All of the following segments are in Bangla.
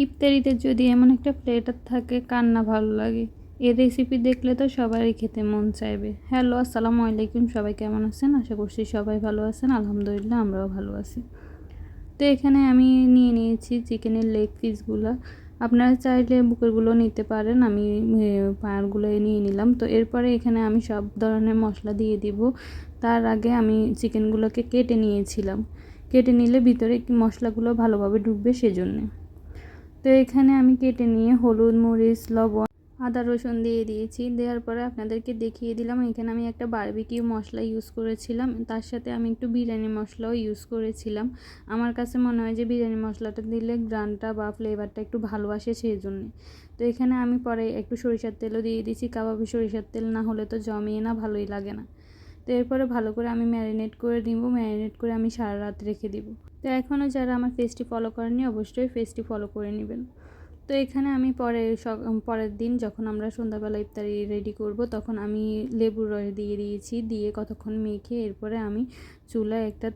ইফতারিতে যদি এমন একটা প্লেটার থাকে কার না ভালো লাগে। এই রেসিপি দেখলে তো সবারই খেতে মন চাইবে। হ্যালো, আসসালামু আলাইকুম। সবাই কেমন আছেন? আশা করছি সবাই ভালো আছেন। আলহামদুলিল্লাহ, আমরাও ভালো আছি। তো এখানে আমি নিয়ে নিয়েছি চিকেনের লেগ পিসগুলো। আপনারা চাইলে বুকেরগুলো নিতে পারেন। আমি পায়ারগুলো নিয়ে নিলাম। তো এরপরে এখানে আমি সব ধরনের মশলা দিয়ে দিব। তার আগে আমি চিকেনগুলোকে কেটে নিয়েছিলাম। কেটে নিলে ভিতরে মশলাগুলো ভালোভাবে ঢুকবে সেজন্যে। তো এখানে আমি কেটে নিয়ে হলুদ, মরিচ, লবণ, আদা, রসুন দিয়ে দিয়েছি। দেওয়ার পরে আপনাদেরকে দেখিয়ে দিলাম এখানে আমি একটা বারবিকিউ মশলা ইউজ করেছিলাম। তার সাথে আমি একটু বিরিয়ানি মশলাও ইউজ করেছিলাম। আমার কাছে মনে হয় যে বিরিয়ানি মশলাটা দিলে গ্রানটা বা ফ্লেভারটা একটু ভালো আসে সেই জন্যে। তো এখানে আমি পরে একটু সরিষার তেলও দিয়ে দিয়েছি। কাবাবে সরিষার তেল না হলে তো জমিয়ে না, ভালোই লাগে না। তো এরপরে ভালো করে আমি ম্যারিনেট করে দিব। ম্যারিনেট করে আমি সারা রাত রেখে দিব। তো এখনও যারা আমার পেজটি ফলো করেননি অবশ্যই পেজটি ফলো করে নেবেন। তো এখানে আমি পরের দিন যখন আমরা সন্ধ্যাবেলা ইফতারি রেডি করব তখন আমি লেবুর রস দিয়ে দিয়েছি। দিয়ে কতক্ষণ মেখে এরপরে আমি চুলায় একটা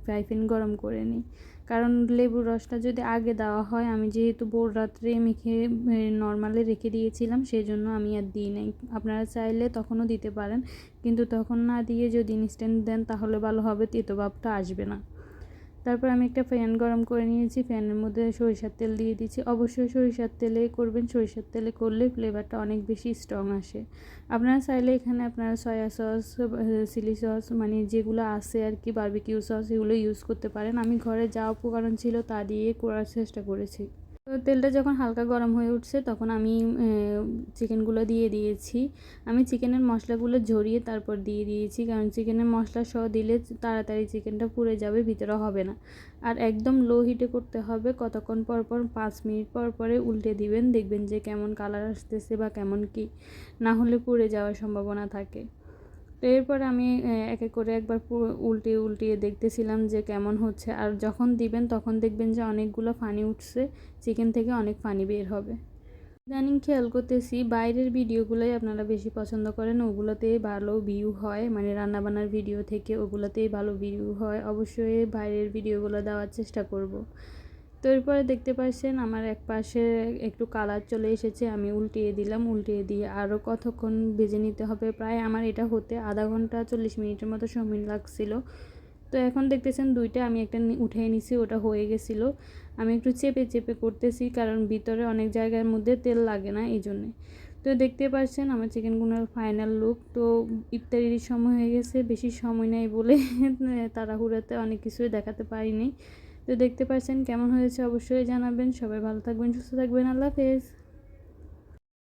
ফ্রাই প্যান গরম করে নিই। কারণ লেবুর রসটা যদি আগে দেওয়া হয়, আমি যেহেতু ভোর রাত্রে মেখে নর্মালে রেখে দিয়েছিলাম সেই জন্য আমি আর দিই নাই। আপনারা চাইলে তখনও দিতে পারেন, কিন্তু তখন না দিয়ে যদি ইনস্ট্যান্ট দেন তাহলে ভালো হবে, তেতো ভাবটা আসবে না। তারপর আমি একটা প্যান গরম করে নিয়েছি। প্যানের মধ্যে সরিষার তেল দিয়ে দিচ্ছি। অবশ্যই সরিষার তেলে করবেন। সরিষার তেলে করলে ফ্লেভারটা অনেক বেশি স্ট্রং আসে। আপনারা চাইলে এখানে আপনারা সয়া সস, চিলি সস, মানে যেগুলো আছে আর কি, বারবিকিউ সস, এগুলো ইউজ করতে পারেন। আমি ঘরে যা উপকরণ ছিল তা দিয়ে করার চেষ্টা করেছি। তো তেলটা যখন হালকা গরম হয়ে উঠছে তখন আমি চিকেনগুলো দিয়ে দিয়েছি। আমি চিকেনের মশলাগুলো ঝরিয়ে তারপর দিয়ে দিয়েছি, কারণ চিকেনের মশলা সহ দিলে তাড়াতাড়ি চিকেনটা পুড়ে যাবে, ভিতরে হবে না। আর একদম লো হিটে করতে হবে। কতক্ষণ পর পর 5 মিনিট পর পরে উল্টে দিবেন, দেখবেন যে কেমন কালার আসতেছে বা কেমন কি, না হলে পুড়ে যাওয়ার সম্ভাবনা থাকে। তো এরপর আমি এক এক করে একবার উল্টিয়ে উল্টিয়ে দেখতেছিলাম যে কেমন হচ্ছে। আর যখন দিবেন তখন দেখবেন যে অনেকগুলো পানি উঠছে, চিকেন থেকে অনেক পানি বের হবে। ইদানিং খেয়াল করতেছি বাইরের ভিডিওগুলোই আপনারা বেশি পছন্দ করেন, ওগুলোতেই ভালো ভিউ হয়, মানে রান্নাবান্নার ভিডিও থেকে ওগুলোতেই ভালো ভিউ হয়। অবশ্যই বাইরের ভিডিওগুলো দেওয়ার চেষ্টা করব। তো এরপরে দেখতে পাচ্ছেন আমার এক পাশে একটু কালার চলে এসেছে। আমি উল্টিয়ে দিলাম। উল্টিয়ে দিয়ে আরও কতক্ষণ ভেজে নিতে হবে। প্রায় আমার এটা হতে আধা ঘন্টা 40 মিনিটের মতো সময় লাগছিল। তো এখন দেখতেছেন দুইটা আমি একটা উঠিয়ে নিছি, ওটা হয়ে গেছিলো। আমি একটু চেপে চেপে করতেছি, কারণ ভিতরে অনেক জায়গার মধ্যে তেল লাগে না এই জন্যে। তো দেখতে পাচ্ছেন আমার চিকেনগুলোর ফাইনাল লুক। তো ইফতারির সময় হয়ে গেছে, বেশি সময় নেই বলে তাড়াহুড়োতে অনেক কিছুই দেখাতে পারিনি। তো দেখতে পাচ্ছেন কেমন হয়েছে অবশ্যই জানাবেন। সবাই ভালো থাকবেন, সুস্থ থাকবেন। আল্লাহ হাফেজ।